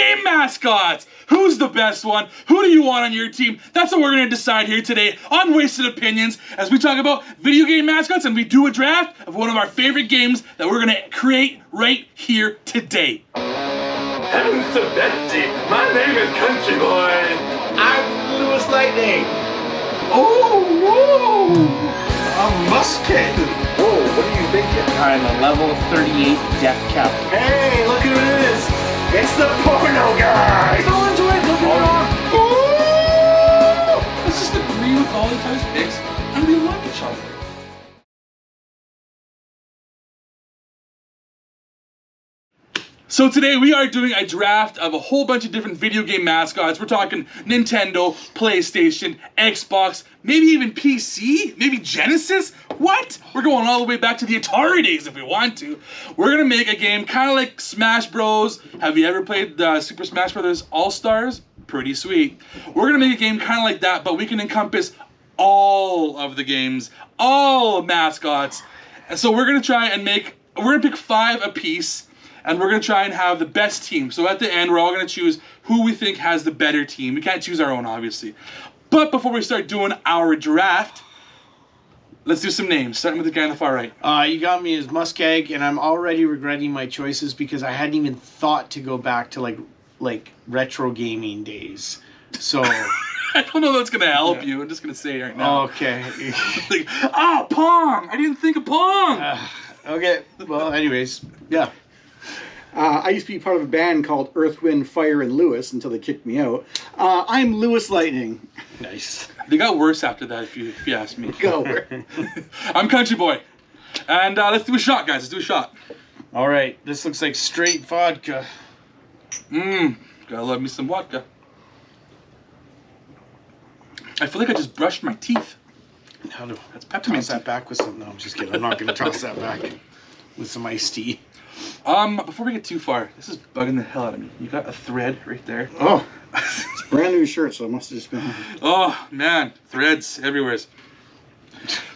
game mascots. Who's the best one? Who do you want on your team? That's what we're going to decide here today on Wasted Opinions as we talk about video game mascots and we do a draft of one of our favorite games that we're going to create right here today. Heavens to Betsy, my name is CountryBoy. I'm LewisLightning. Oh, whoa! I'm MussKeg. Whoa, what are you thinking? I'm a level 38 death cap. Hey, look who it is. It's the porno guy. Don't enjoy it, don't get it on. Ooh! Let's just agree with all each other's picks and we like each other. So today we are doing a draft of a whole bunch of different video game mascots. We're talking Nintendo, PlayStation, Xbox, maybe even PC, maybe Genesis. What? We're going all the way back to the Atari days if we want to. We're gonna make a game kind of like Smash Bros. Have you ever played Super Smash Bros. All-Stars? Pretty sweet. We're gonna make a game kind of like that, but we can encompass all of the games, all mascots. And so we're gonna try and we're gonna pick 5 apiece. And we're going to try and have the best team. So at the end, we're all going to choose who we think has the better team. We can't choose our own, obviously. But before we start doing our draft, let's do some names, starting with the guy on the far right. You got me as MussKeg, and I'm already regretting my choices because I hadn't even thought to go back to like retro gaming days. So I don't know if that's going to help you. I'm just going to say it right now. Okay. Like, Pong! I didn't think of Pong! Okay. Well, anyways, yeah. I used to be part of a band called Earth, Wind, Fire, and Lewis until they kicked me out. I'm LewisLightning. Nice. They got worse after that, if you ask me. Go. I'm CountryBoy. And let's do a shot, guys. Let's do a shot. All right. This looks like straight vodka. Gotta love me some vodka. I feel like I just brushed my teeth. That's peppermint. Toss that back with some. No, I'm just kidding. I'm not going to toss that back with some iced tea. Before we get too far, this is bugging the hell out of me. You got a thread right there. Oh, it's a brand new shirt, so it must have just been. Oh man, threads everywhere.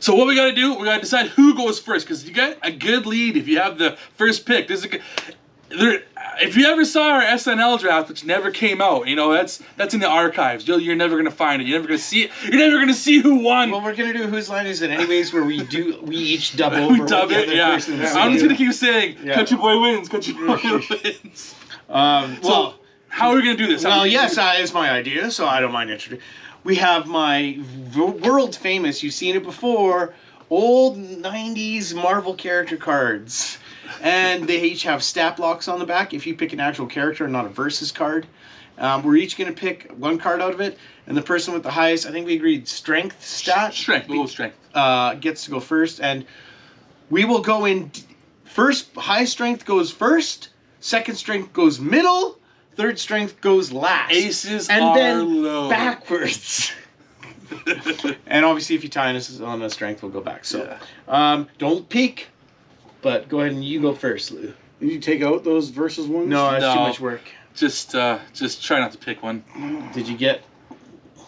So what we gotta do? We gotta decide who goes first, because you got a good lead if you have the first pick. If you ever saw our SNL draft, which never came out, you know that's in the archives. You're never gonna find it. You're never gonna see it. You're never gonna see who won. Well, we're gonna do whose line is it anyways, where we each double. We dub it, yeah. I'm just gonna keep saying, yeah. CountryBoy wins. CountryBoy wins. Well, how are we gonna do this? It's my idea, so I don't mind introducing. We have my world famous. You've seen it before. Old '90s Marvel character cards. And they each have stat blocks on the back if you pick an actual character and not a versus card. We're each going to pick one card out of it, and the person with the highest, I think we agreed, strength stat. We'll go strength. Gets to go first, and we will go in first. High strength goes first, second strength goes middle, third strength goes last. Aces and are then low. Backwards. And obviously if you tie us on a strength, we'll go back. So don't peek. But go ahead and you go first, Lou. Did you take out those versus ones? No, that's too much work. Just try not to pick one. Did you get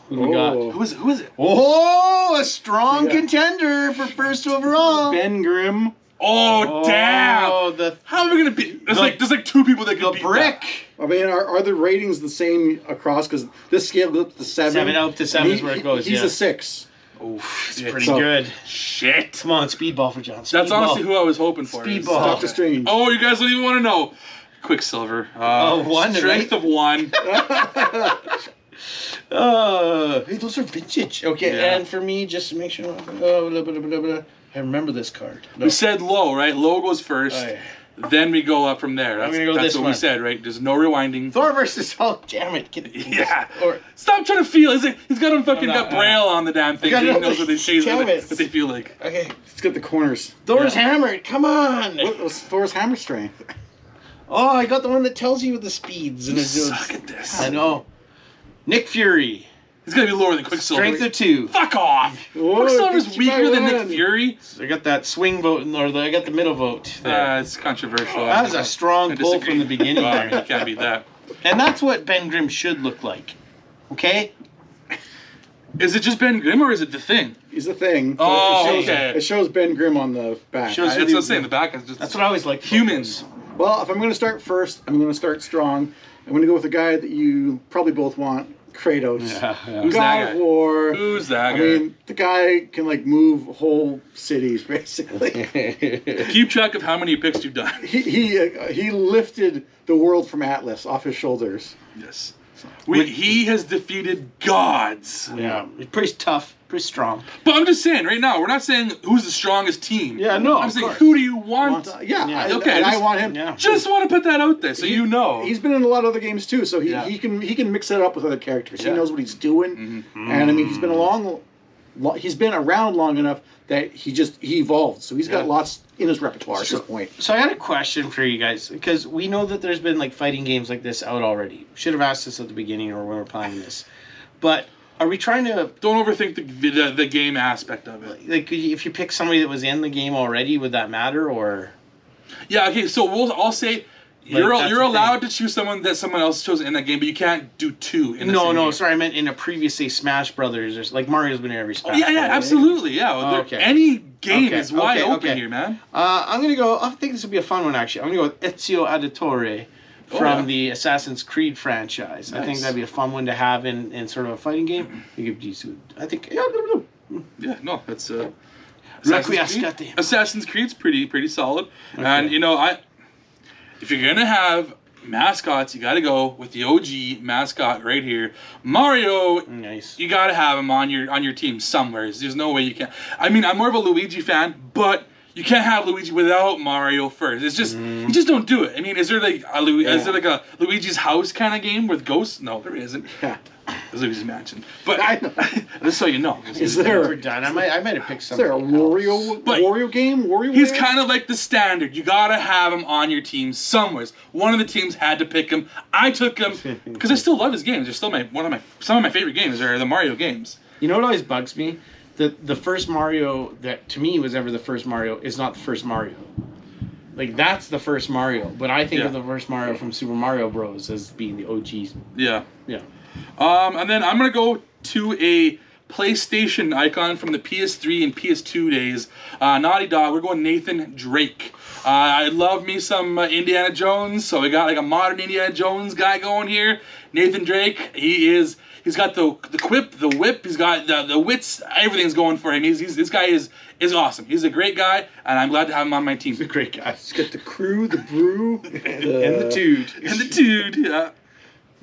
who we got? Who is it? Oh, a strong contender for first overall. Ben Grimm. Oh damn! How are we gonna beat? There's like 2 people that can beat brick. That. I mean, are the ratings the same across? Because this scale goes up to 7. 7 up to 7 is where it goes. He's a 6. Oh, it's pretty good. Shit. Come on, speedball for John. That's honestly who I was hoping for. Speedball. Doctor Strange. Oh, you guys don't even want to know. Quicksilver. 1. Strength of 1. Hey, those are vintage. Okay, yeah. And for me, just to make sure. I remember this card. No. We said low, right? Low goes first. Oh, yeah. Then we go up from there. I'm gonna go that's this what one. we said, right? There's no rewinding. Thor versus Hulk. Damn it! Yeah. Stop trying to feel. He's got him fucking got braille on the damn thing. So he knows what they say. What they feel like. Okay. Let's get the corners. Thor's hammer. Come on. What was Thor's hammer strength? Oh, I got the one that tells you the speeds. You suck at this. I know. Nick Fury. He's gonna be lower than Quicksilver. Strength of 2. Fuck off! Quicksilver's weaker than Nick Fury. So I got that swing vote, I got the middle vote. It's controversial. That was a strong pull from the beginning there. You can't beat that. And that's what Ben Grimm should look like. Okay? Is it just Ben Grimm or is it the Thing? He's the Thing. Oh, okay. It shows Ben Grimm on the back. That's what I'm saying. The back is just. That's what I always like. Humans. Well, if I'm going to start first, I'm going to start strong. I'm going to go with a guy that you probably both want, Kratos. Yeah. Who's that God guy? of War. Who's that I guy? mean, the guy can like move whole cities basically. Keep track of how many picks you've done. he lifted the world from Atlas off his shoulders. Yes. He has defeated gods. Yeah, he's pretty tough, pretty strong. But I'm just saying, right now, we're not saying who's the strongest team. Yeah, no, I'm of saying, course. who do you want? Yeah. Okay, I just- want him. Yeah. Just want to put that out there so you know. He's been in a lot of other games too, so Yeah. he can mix it up with other characters. Yeah. He knows what he's doing, and I mean he's been around long enough that he evolved. So he's got Yeah. lots in his repertoire at this point. So I had a question for you guys, because we know that there's been like fighting games like this out already. Should have asked this at the beginning or when we were playing this. But are we trying to, Don't overthink the game aspect of it. like, if you pick somebody that was in the game already, would that matter, or? Yeah, okay, so I'll say you're that's the allowed to choose someone that someone else chose in that game, but you can't do two in the same game. Sorry, I meant in a previous, say, Smash Brothers, or like Mario's been in every Smash. Yeah, Brothers. absolutely, yeah. Okay. Any game Okay, is wide okay, open okay. here, man. I'm gonna go. I think this would be a fun one actually. I'm gonna go with Ezio Auditore from yeah. the Assassin's Creed franchise. I think Nice. that'd be a fun one to have in sort of a fighting game. You could use it. I think. Yeah, no, that's Requiescate. Assassin's Creed's pretty solid. And you know, if you're gonna have mascots, you gotta go with the OG mascot right here. Mario, Nice. you gotta have him on your team somewhere. There's no way you can't. I mean, I'm more of a Luigi fan, but you can't have Luigi without Mario first. It's just you just don't do it. I mean, is there like is there like a Luigi's House kind of game with ghosts? No, there isn't. Yeah. It's Luigi's Mansion. But I know. just so you know, Is We're there done. I might have picked is something. there a Wario game? Wario. he's kind of like the standard. You gotta have him on your team somewhere. One of the teams had to pick him. I took him because I still love his games. They're still some of my favorite games are the Mario games. You know what always bugs me? The first Mario that to me was ever the first Mario is not the first Mario. Like that's the first Mario, but I think Yeah. of the first Mario from Super Mario Bros. As being the OG. Yeah. Yeah. And then I'm gonna go to a PlayStation icon from the PS3 and PS2 days. Naughty Dog. We're going Nathan Drake. I love me some Indiana Jones, so we got like a modern Indiana Jones guy going here. Nathan Drake. He's got the quip, the whip. He's got the wits. Everything's going for him. This guy is awesome. He's a great guy, and I'm glad to have him on my team. He's a great guy. He's got the crew, the brew, And the dude. And the dude, yeah.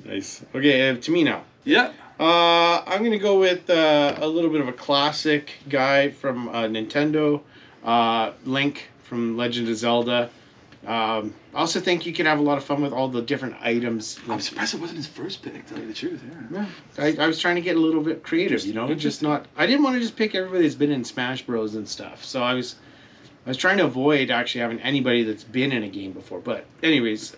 Nice. Okay, to me now. Yeah. I'm gonna go with a little bit of a classic guy from Nintendo, Link from Legend of Zelda. I also think you can have a lot of fun with all the different items. I'm surprised it wasn't his first pick, to tell you the truth. Yeah. I was trying to get a little bit creative, you know, just not. I didn't want to just pick everybody that's been in Smash Bros and stuff. So I was trying to avoid actually having anybody that's been in a game before. But anyways.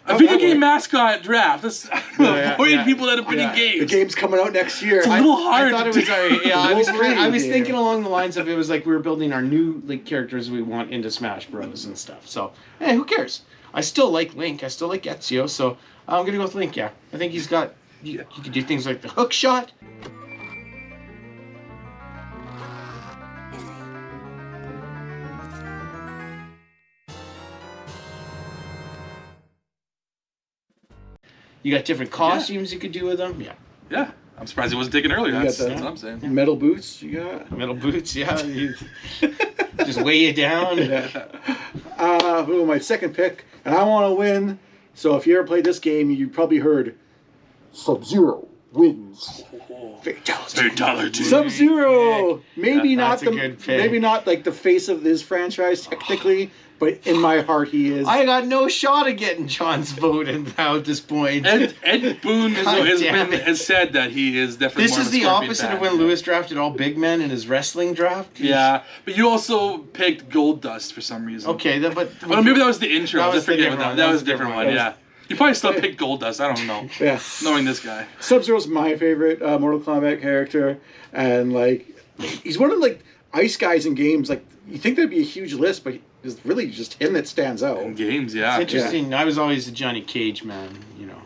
A video game mascot draft. That's avoiding people that have been in the games. game's coming out next year. It's a little hard. I thought it was I was Wolverine thinking game. along the lines of it was like we were building our new like characters we want into Smash Bros and stuff. So hey, who cares? I still like Link. I still like Ezio. So I'm gonna go with Link. Yeah, I think he's got. You can do things like the hook shot. You got different costumes you could do with them. Yeah. Yeah. I'm surprised it wasn't taken earlier. You That's got the- what I'm saying. Metal boots. You got. Metal boots, yeah. You just weigh you down. My second pick, and I want to win. So if you ever played this game, you probably heard Sub-Zero wins. Fatality. Sub-Zero. Maybe That's not a good pick. maybe not like the face of this franchise technically, but in my heart he is. I got no shot of getting John's vote now at this point. Ed Boon God damn it. has said that he is definitely This more is of a the Scorpion opposite fan. of when Lewis drafted all big men in his wrestling draft. Yeah, but you also picked Gold Dust for some reason. Okay, but Well, maybe that was the intro. That I was the forget different what one. that was a different one. Yeah, you probably still picked Gold Dust. I don't know. Yeah. Knowing this guy. Sub-Zero's my favorite Mortal Kombat character, and like he's one of like ice guys in games. Like you think that'd be a huge list, but it's really just him that stands out. In games, yeah. it's interesting. I was always a Johnny Cage man, you know.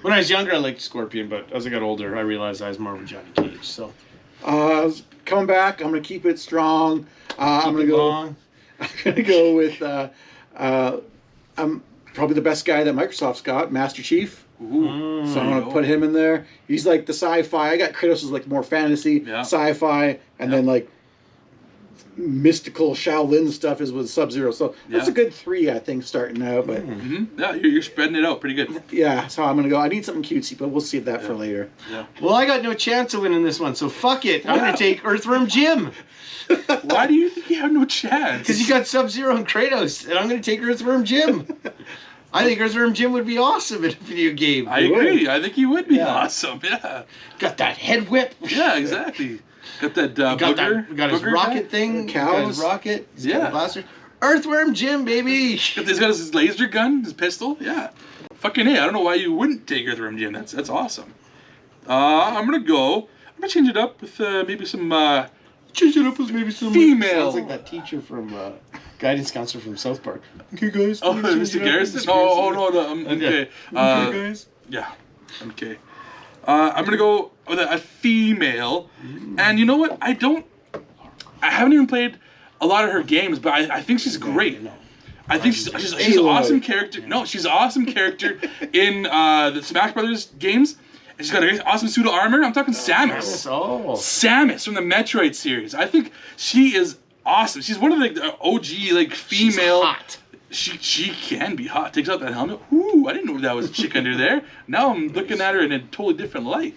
When I was younger, I liked Scorpion, but as I got older, I realized I was more of a Johnny Cage. So Coming back, I'm gonna keep it strong. I'm gonna go. long. I'm gonna go with. probably the best guy that Microsoft's got, Master Chief. Ooh. So I'm gonna put him in there. He's like the sci-fi. I got Kratos as like more fantasy, sci-fi, and then like mystical Shaolin stuff is with Sub-Zero. So that's a good 3, I think, starting out. But yeah, you're spreading it out pretty good. Yeah, that's how I'm gonna go. I need something cutesy, but we'll save that for later. Yeah. Well, I got no chance of winning this one, so fuck it. I'm gonna take Earthworm Jim. Why do you think you have no chance? Because you got Sub-Zero and Kratos, and I'm gonna take Earthworm Jim. I think Earthworm Jim would be awesome in a video game. I agree. I think he would be awesome. Yeah. Got that head whip. Yeah, exactly. Got that got his rocket thing. Got his rocket. He's got a blaster. Earthworm Jim, baby. He's got his laser gun, his pistol. Yeah. Fucking A. I don't know why you wouldn't take Earthworm Jim. That's awesome. I'm gonna change it up with maybe some. Change it up with maybe some female. Sounds like that teacher from guidance counselor from South Park. Okay, guys. Oh, Mr. Garrison. Oh no. Okay. Okay, guys. Yeah. Okay. I'm gonna go with a female, and you know what? I haven't even played a lot of her games, but I think she's great. I think she's an awesome character. No, she's an awesome character in the Smash Brothers games. And she's got an awesome suit of armor. I'm talking Samus. Oh. Samus from the Metroid series. I think she is awesome. She's one of the OG like female. She's hot. She can be hot. Takes out that helmet. Ooh, I didn't know that was a chick under there. Now I'm looking at her in a totally different light.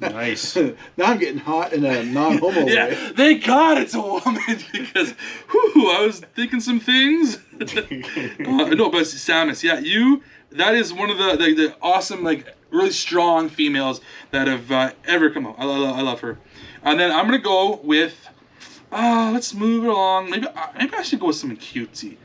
Nice. Now I'm getting hot in a non-homo way. Thank God it's a woman because I was thinking some things. No, but Samus, that is one of the awesome, like, really strong females that have ever come out. I love her. And then I'm gonna go with let's move it along. Maybe I should go with something cutesy.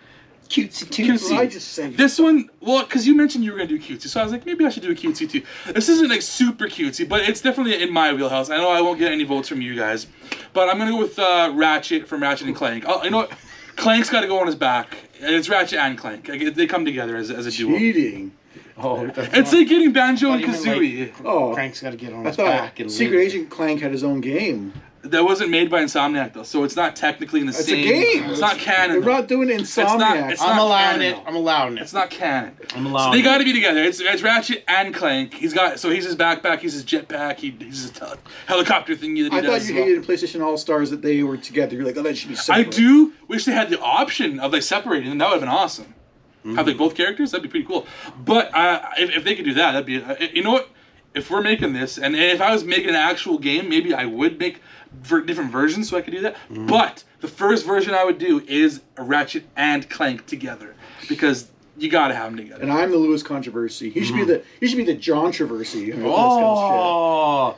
Cutesy. I just say This one, well, because you mentioned you were going to do cutesy, so I was like, maybe I should do a cutesy too. This isn't like super cutesy, but it's definitely in my wheelhouse. I know I won't get any votes from you guys, but I'm going to go with Ratchet from Ratchet and Clank. Oh, you know what? Clank's got to go on his back. It's Ratchet and Clank. They come together as a duo. Cheating. Oh, it's like getting Banjo and Kazooie. Crank's got to get on I his thought back and Secret live. Agent Clank had his own game. That wasn't made by Insomniac though, so it's not technically in the It's same. a game. It's not canon. We're not doing Insomniac. It's I'm not allowing canon, it. though. I'm allowing it. It's not canon. I'm So allowing they it. got to be together. It's Ratchet and Clank. He's his backpack, he's his jetpack, he's his helicopter thingy that he I does. thought you hated PlayStation All-Stars that they were together. You're like, oh, that should be separate. I do wish they had the option of like separating them. That would have been awesome. Have like both characters, that'd be pretty cool. But if they could do that, that'd be. You know what? If we're making this, and if I was making an actual game, maybe I would make different versions so I could do that. But the first version I would do is a Ratchet and Clank together because you gotta have them together. And I'm the Lewis controversy. He should be the John Traversy. Oh.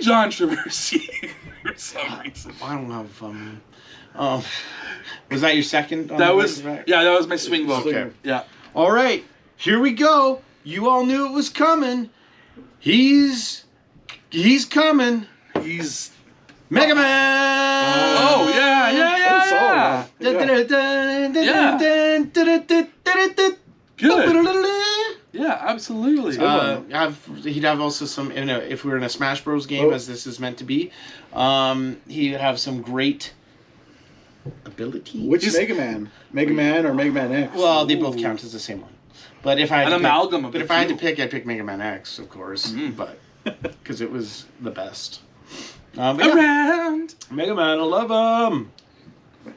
John Traversy for some reason. I don't have was that your second? That was my swing vote. Okay. Yeah. All right, here we go. You all knew it was coming. He's coming. He's Mega Man. oh yeah. Good. Yeah, absolutely. He'd have also some, if we were in a Smash Bros. Game, as this is meant to be, he'd have some great ability. Which Mega Man? Mega Man or Mega Man X? Well, they both count as the same one. But if I had An amalgam of but the if I had to two. pick, I'd pick Mega Man X, of course. But because it was the best. Around. Mega Man, I love him.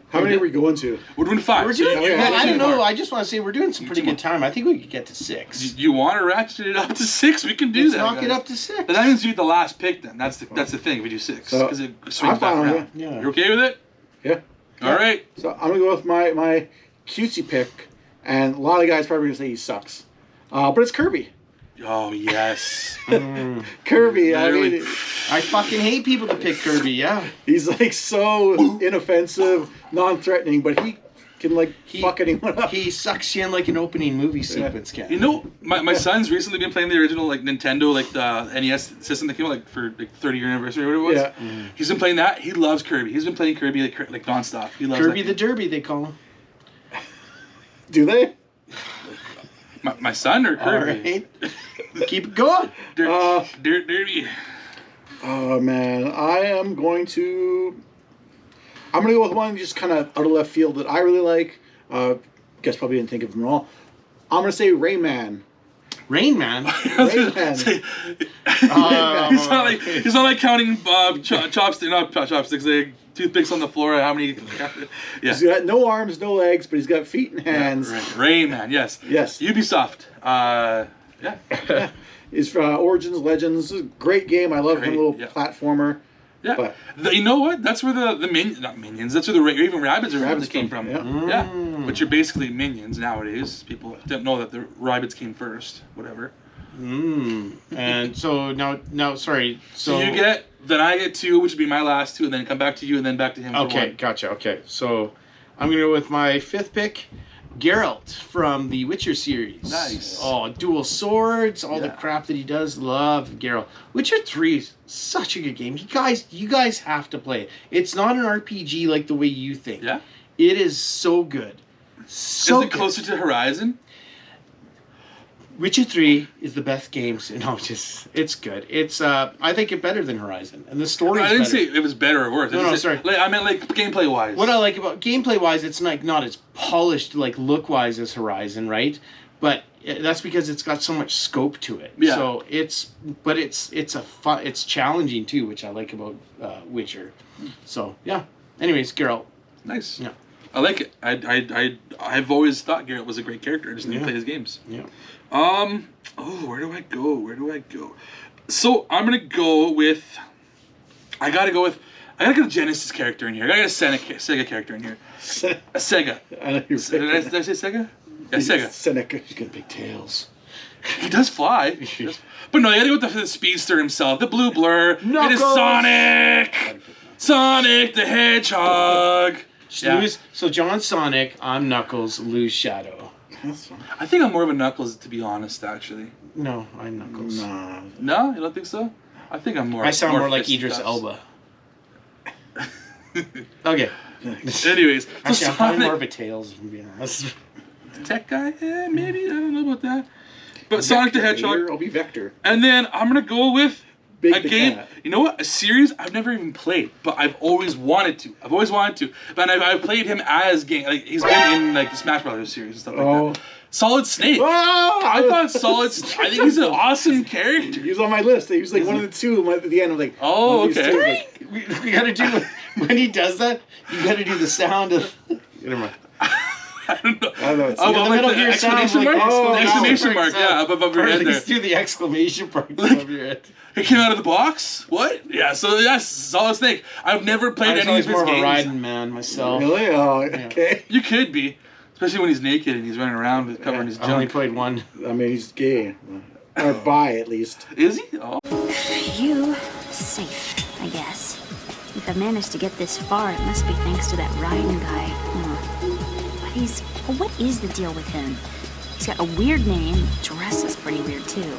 How many are we going to? We're doing 5. We're doing. yeah, well, I don't know. more. I just want to say we're doing some pretty good time. I think we could get to 6. You want to ratchet it up to 6? We can do Let's that. knock it guys. up to 6. But that means you get the last pick then. That's the thing. We do 6 So, because it swings I'm back fine with around. it. Yeah. You okay with it? Yeah. All right. So I'm gonna go with my cutesy pick, and a lot of guys probably gonna say he sucks, but it's Kirby. Oh yes. Kirby. I Literally. mean, I fucking hate people that pick Kirby. Yeah. he's like so inoffensive, non-threatening, but he can like fuck anyone up. He sucks you in like an opening movie sequence can. You know, my son's recently been playing the original like Nintendo like the NES system that came out like for like 30-year anniversary or whatever it was. Yeah. He's been playing that. He loves Kirby. He's been playing Kirby like nonstop. He loves Kirby that the game. Derby, they call him. Do they? My son or All Kirby? right. Keep it going. Derby. Oh man, I'm gonna go with one just kind of out of left field that I really like. guess probably didn't think of them at all. I'm gonna say Rayman. Rain Man. Rayman. He's not like counting chopsticks, like toothpicks on the floor. How many? Yeah. He's got no arms, no legs, but he's got feet and hands. Yeah, Rayman, yes. Yes. Ubisoft. Yeah. Is Origins Legends. It's a great game. I love him, little platformer. Yeah. But you know what? That's where the minions. That's where even rabbits came from. Yeah. Which are basically minions nowadays. People don't know that the rabbits came first. Whatever. And so now, sorry. So you get, then I get 2, which would be my last 2, and then come back to you, and then back to him. Okay, gotcha. Okay, so I'm gonna go with my 5th pick. Geralt from the Witcher series. Nice. Oh, dual swords, all the crap that he does. Love Geralt. Witcher 3 is such a good game. You guys have to play it. It's not an RPG like the way you think. Yeah. It is so good. So is it closer to Horizon? Witcher 3 is the best game. No, it's good. It's I think it's better than Horizon, and the story. I didn't say it was better or worse. No, sorry. I meant like gameplay wise. What I like about gameplay wise, it's like not as polished like look wise as Horizon, right? But that's because it's got so much scope to it. Yeah. So it's challenging too, which I like about Witcher. So yeah. Anyways, Geralt. Nice. Yeah. I like it. I've always thought Geralt was a great character. I just didn't play his games. Yeah. Where do I go? So I'm gonna go with. I gotta go a Genesis character in here. I gotta get a Sega character in here. A Sega. I know you're Did I say Sega? Yeah, Sega. Seneca. He's got big tails. He does fly. But no, you gotta go with the speedster himself, the blue blur. It is Sonic! Sonic the Hedgehog! Yeah. So John's Sonic, I'm Knuckles, Lou's Shadow. I think I'm more of a Knuckles, to be honest, actually. No, I'm Knuckles. Nah. No? You don't think so? I think I'm more... I sound more like fist Idris stuffs. Elba. Okay. Anyways, Actually, so I'm probably Sonic... more of a Tails, if I'm being honest. Tech guy? Yeah, maybe. I don't know about that. But Sonic the Hedgehog. I'll be Vector. And then I'm going to go with Big a the game. Cat. You know what? A series I've never even played, but I've always wanted to. But I've played him as game. Like he's been in like the Smash Brothers series and stuff like that. Solid Snake. I thought Solid. I think he's an awesome character. He was on my list. He was like one of the 2 at the end. I'm like, Oh, one of these okay. 2, like, We gotta do when he does that. You gotta do the sound of. Never mind. I don't know. I don't know. It's Oh, The well, like Metal the Gear sound, exclamation like, mark? oh, The exclamation no. mark, yeah, above your Or head at there. least do the exclamation mark above your head. It came out of the box? What? Yeah, so yes, Solid Snake. I've never played any of his more of a games. riding man myself. Really? Oh, okay. You could be. Especially when he's naked and he's running around with covering his I only junk. played one. I mean, he's gay. Or bi, at least. Is he? Oh. You safe, I guess. If I've managed to get this far, it must be thanks to that Ryan guy. But what is the deal with him? He's got a weird name, dresses pretty weird too.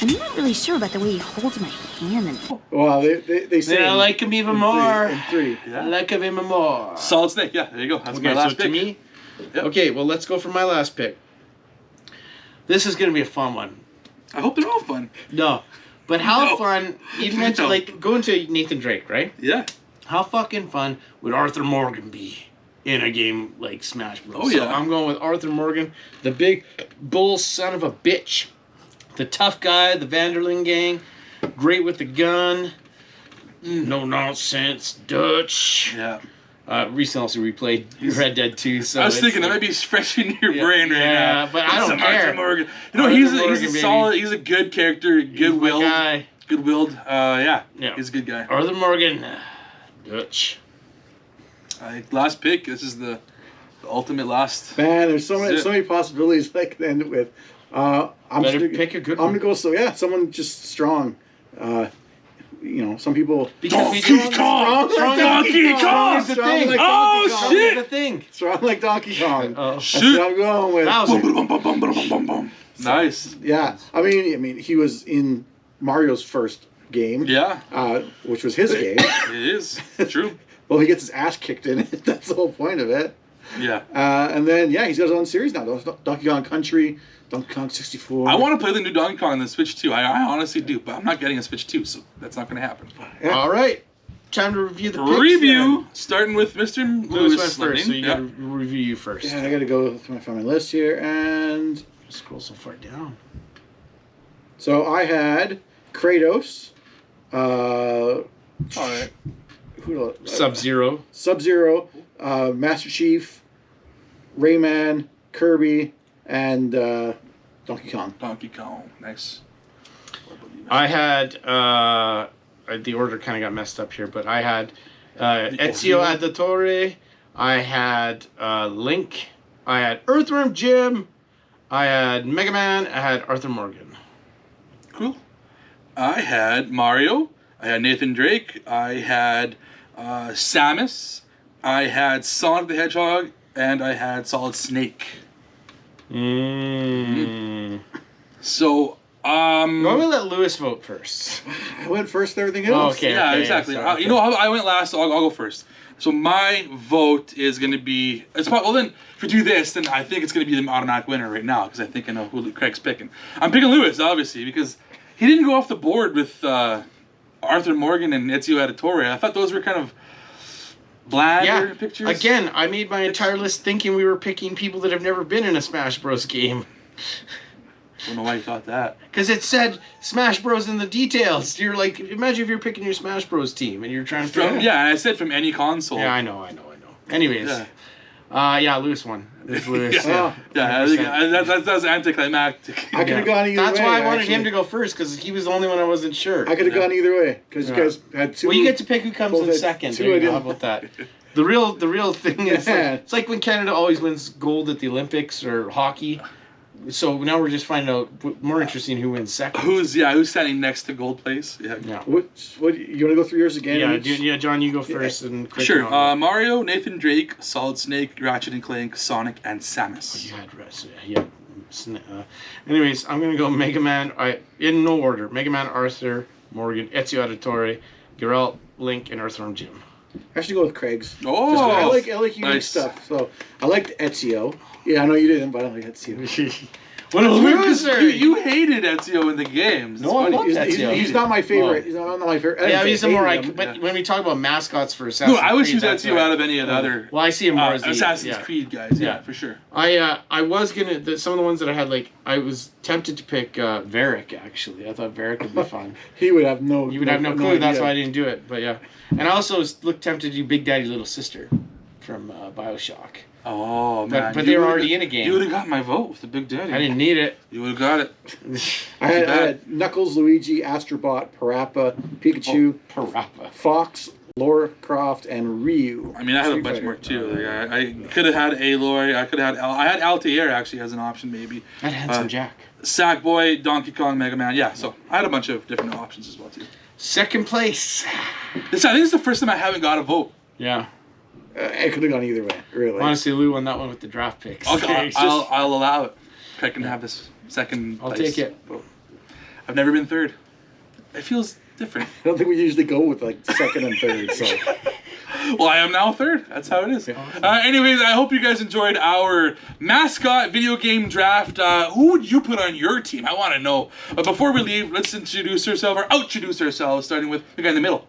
I'm not really sure about the way he holds my hand and... Well, they say... Then I like him even more. In 3. Yeah. I like him even more. Solid Snake, yeah, there you go. That's Okay, my last so pick. to me... Yep. Okay, well, let's go for my last pick. This is going to be a fun one. I hope they're all fun. No. But how No. fun... You mentioned, No. like, going to Nathan Drake, right? Yeah. How fucking fun would Arthur Morgan be in a game like Smash Bros? Oh, So yeah. I'm going with Arthur Morgan, the big bull son of a bitch. The tough guy, the Vanderlyn gang. Great with the gun. No nonsense. Dutch. Yeah. Recently also replayed Red Dead 2. So I was it's thinking that like- might be fresh in your Yeah, brain right yeah, now. but I don't Some care. Arthur Morgan. You know, Arthur he's Morgan, a baby. solid, he's a good character, He's my good-willed. guy. Good-willed. Yeah. Yeah. He's a good guy. Arthur Morgan. Dutch. Last pick. This is the ultimate last. Man, there's so That's it. many possibilities I could end it with. I'm Better just gonna, pick a good I'm one. gonna go. So yeah, someone just strong. You know, some people Because we Donkey don't- Kong! Strong Donkey Kong! is the Strong thing. like Oh, Donkey Kong. shit! That's the thing. Strong like Donkey Kong. Oh. That's Shoot! what I'm going with. That was Bum, bum, bum. Nice. Yeah, I mean, he was in Mario's first game. Yeah, Which was his game. it is. True. Well, he gets his ass kicked in it. That's the whole point of it. Yeah. And then he's got his own series now. Donkey Kong Country, Donkey Kong 64. I want to play the new Donkey Kong on the Switch 2. I honestly do, but I'm not getting a Switch 2, so that's not going to happen. Yeah. All right. time to review the picks. Review, starting with Mr. Lewis went first, Lightning. so you got to review you first. Yeah, I got to go through my list here, and Scroll so far down. so I had Kratos. All right. Sub-Zero. Sub-Zero, Master Chief, Rayman, Kirby, and Donkey Kong. Donkey Kong, nice. I had the order kind of got messed up here, but I had Ezio Auditore, I had Link, I had Earthworm Jim, I had Mega Man, I had Arthur Morgan. Cool. I had Mario, I had Nathan Drake, I had Samus, I had Sonic the Hedgehog, and I had Solid Snake. So, I'm going to let Lewis vote first. I went first and everything else. Okay. yeah, exactly. Sorry, You know how I went last, so I'll go first. So my vote is going to be, well then, if we do this, then I think it's going to be the automatic winner right now, because I think I know who Craig's picking. I'm picking Lewis, obviously, because he didn't go off the board with Arthur Morgan and Ezio Auditore. I thought those were kind of bland pictures. Again, I made my entire list thinking we were picking people that have never been in a Smash Bros. Game. I don't know why you thought that. Because it said Smash Bros. In the details. You're like, imagine if you're picking your Smash Bros. Team and you're trying to figure Yeah, and I said from any console. Yeah, I know. Anyways. Lewis won. It's Lewis. Yeah, I think that was anticlimactic. I could have gone either way. That's why I wanted him to go first, because he was the only one I wasn't sure. I could have gone either way, because you guys had two. Well, you get to pick who comes both in had second. two There you I go. How didn't- about that? The real thing is, Yeah. it's like when Canada always wins gold at the Olympics or hockey. So now we're just finding out more interesting who wins second. Who's standing next to gold place? Yeah. What you want to go through yours again? Yeah, John, you go first and Chris. Sure. Mario, Nathan Drake, Solid Snake, Ratchet and Clank, Sonic, and Samus. You had anyways, I'm gonna go Mega Man. In no order: Mega Man, Arthur Morgan, Ezio Auditore, Geralt, Link, and Earthworm Jim. I should go with Craig's. Oh, Just 'cause I like unique nice. stuff. So I liked Ezio. Yeah, I know you didn't, but I like Ezio. What a loser! You hated Ezio in the games. No, I love Ezio. He's not my favorite. He's not my favorite. I didn't Yeah, say he's the more hated him. But when we talk about mascots for Assassin's No, I would Creed, choose that's Ezio right. out of any of the other Well, I see him more as the Assassin's Creed guys. Yeah, for sure. I was gonna some of the ones that I had, like, I was tempted to pick Varric. Actually, I thought Varric would be fun. He would have no. You would have no clue. That's idea. why I didn't do it. But yeah, and I also looked tempted to do Big Daddy Little Sister from BioShock. Oh man, But they were already in a game. You would have got my vote with the Big Daddy. I didn't need it. You would have got it. I had Knuckles, Luigi, Astrobot, Parappa, Pikachu, Parappa. Fox, Lara Croft, and Ryu. I mean, I had a bunch more too. Like, I could have had Aloy. I could have had. I had Altair actually as an option maybe. That Handsome Jack. Sackboy, Donkey Kong, Mega Man. Yeah, so I had a bunch of different options as well too. Second place. I think it's the first time I haven't got a vote. Yeah. I could have gone either way, really. Honestly, Lou won that one with the draft picks. I'll allow it. I can have this second I'll place take it. vote. I've never been third. It feels different. I don't think we usually go with like second and third. So Well, I am now third. That's how it is. Anyways, I hope you guys enjoyed our mascot video game draft. Who would you put on your team? I want to know. But before we leave, let's introduce ourselves, starting with the guy in the middle.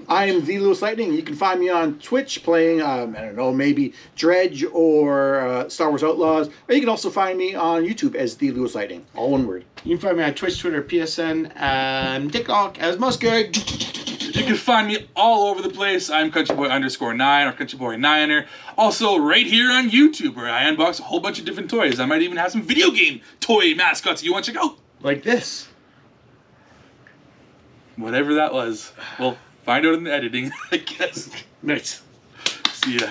I am the LewisLightning. You can find me on Twitch playing, I don't know, maybe Dredge or Star Wars Outlaws. Or you can also find me on YouTube as the LewisLightning. All one word. You can find me on Twitch, Twitter, PSN, and TikTok as MussKeg. You can find me all over the place. I'm CountryBoy_9 or CountryBoy9er. Also, right here on YouTube, where I unbox a whole bunch of different toys. I might even have some video game toy mascots you want to check out. Like this. Whatever that was. We'll find out in the editing, I guess. Nice. See ya.